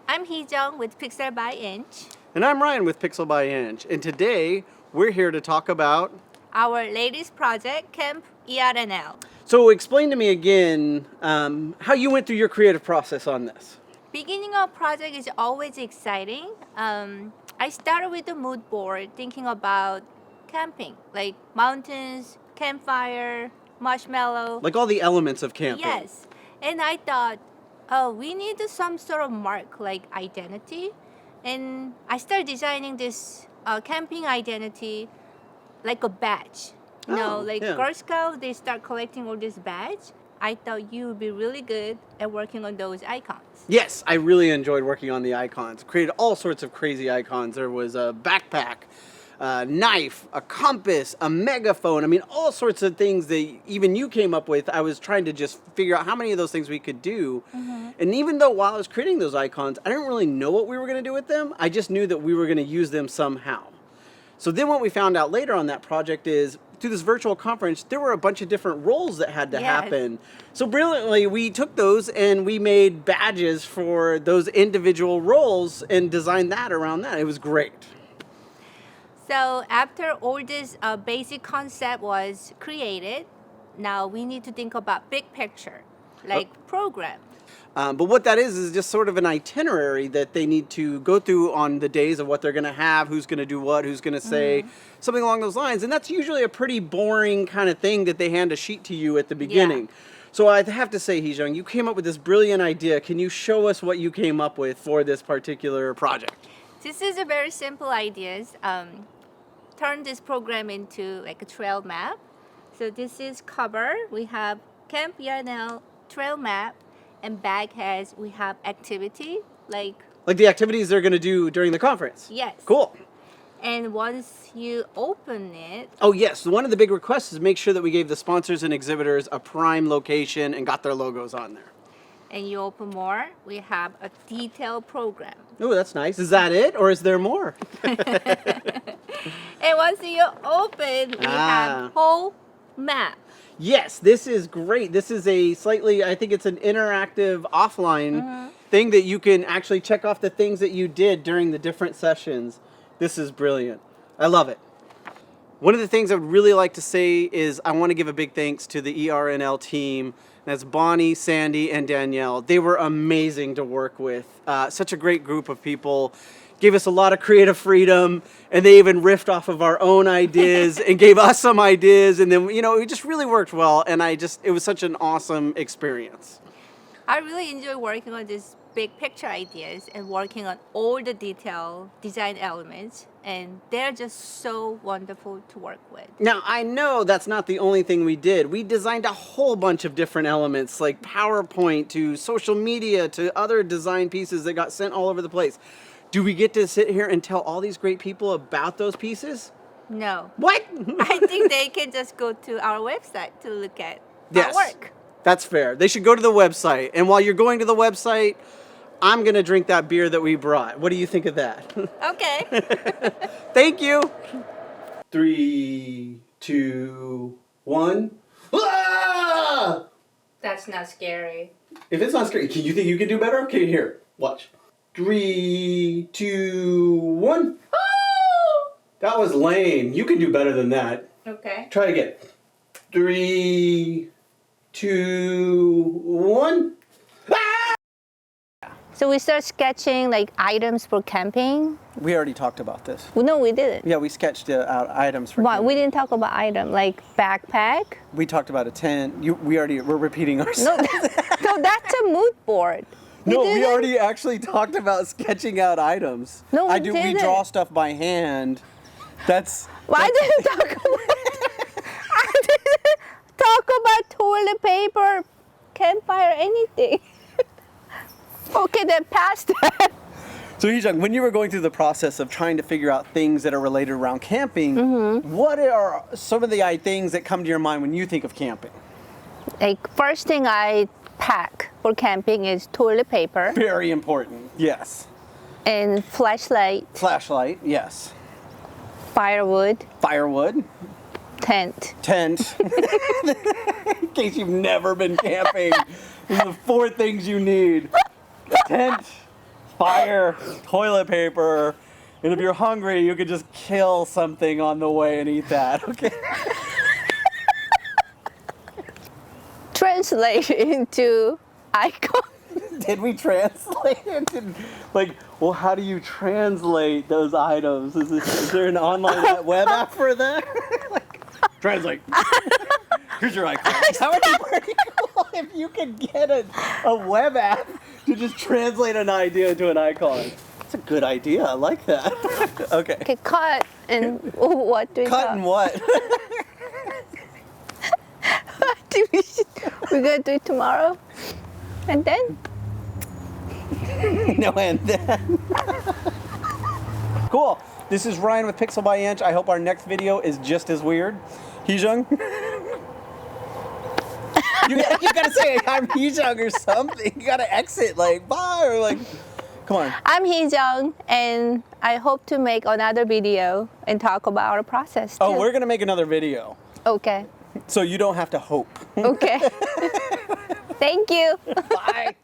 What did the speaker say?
I'm Heejung with Pixel by Inch. And I'm Ryan with Pixel by Inch. And today we're here to talk about... Our latest project, Camp ER&L. So explain to me again how you went through your creative process on this. Beginning of project is always exciting. I started with the mood board thinking about camping, like mountains, campfire, marshmallow. Like all the elements of camping. Yes. And I thought, oh, we need some sort of mark, like identity. And I started designing this camping identity like a badge. Girl Scout, they start collecting all this badge. I thought you would be really good at working on those icons. Yes, I really enjoyed working on the icons. Created all sorts of crazy icons. There was a backpack, a knife, a compass, a megaphone. I mean, all sorts of things that even you came up with. I was trying to just figure out how many of those things we could do. Mm-hmm. And even though while I was creating those icons, I didn't really know what we were going to do with them. I just knew that we were going to use them somehow. So then what we found out later on that project is, through this virtual conference, there were a bunch of different roles that had to happen. So brilliantly, we took those and we made badges for those individual roles and designed that around that. It was great. So after all this basic concept was created, now we need to think about big picture, like program. But what that is just sort of an itinerary that they need to go through on the days of what they're going to have, who's going to do what, who's going to say, something along those lines. And that's usually a pretty boring kind of thing that they hand a sheet to you at the beginning. Yeah. So I have to say, Heejung, you came up with this brilliant idea. Can you show us what you came up with for this particular project? This is a very simple idea. Turn this program into like a trail map. So this is cover. We have Camp ER&L trail map. And back has, we have activity, like the activities they're going to do during the conference? Yes. Cool. And once you open it... Oh, yes. One of the big requests is make sure that we gave the sponsors and exhibitors a prime location and got their logos on there. And you open more, we have a detailed program. Oh, that's nice. Is that it, or is there more? And once you open, we have whole map. Yes, this is great. This is a slightly, I think it's an interactive offline thing that you can actually check off the things that you did during the different sessions. This is brilliant. I love it. One of the things I would really like to say is I want to give a big thanks to the ER&L team. That's Bonnie, Sandy, and Danielle. They were amazing to work with. Such a great group of people. Gave us a lot of creative freedom, and they even riffed off of our own ideas and gave us some ideas, and then, it just really worked well, and it was such an awesome experience. I really enjoy working on these big picture ideas and working on all the detailed design elements, and they're just so wonderful to work with. Now, I know that's not the only thing we did. We designed a whole bunch of different elements, like PowerPoint to social media to other design pieces that got sent all over the place. Do we get to sit here and tell all these great people about those pieces? No. What? I think they can just go to our website to look at our work. That's fair. They should go to the website. And while you're going to the website, I'm going to drink that beer that we brought. What do you think of that? Okay. Thank you. 3, 2, 1. Ah! That's not scary. If it's not scary, you think you can do better? Okay, here. Watch. 3, 2, 1. Oh! That was lame. You can do better than that. Okay. Try again. 3, 2, 1. Ah! So we start sketching like items for camping. We already talked about this. Well, no, we didn't. Yeah, we sketched out items for What? camping. We didn't talk about item like backpack. We talked about a tent. We're repeating ourselves. No, that's a mood board. We already actually talked about sketching out items. No, we We didn't. draw stuff by hand. Why didn't you talk about? I didn't talk about toilet paper, campfire, anything. Okay, then past that. So Heejung, when you were going through the process of trying to figure out things that are related around camping, what are some of the things that come to your mind when you think of camping? Like first thing I pack for camping is toilet paper. Very important, yes. And flashlight. Flashlight, yes. Firewood. Firewood. Tent. Tent. In case you've never been camping, these are the 4 things you need. Tent, fire, toilet paper, and if you're hungry, you could just kill something on the way and eat that. Okay. Translate into icon. Did we translate it? Well, how do you translate those items? Is there an online web app for that? Translate. Here's your icon. That would be pretty cool if you could get a web app to just translate an idea into an icon. That's a good idea. I like that. Okay. Okay, cut and what do we Cut cut? and what? We're gonna do it tomorrow, and then No, and then. Cool. This is Ryan with Pixel by Inch. I hope our next video is just as weird. Heejung? You gotta say I'm Heejung or something. You gotta exit bye or come on. I'm Heejung, and I hope to make another video and talk about our process too. Oh, we're gonna make another video. Okay. So you don't have to hope. Okay. Thank you. Bye.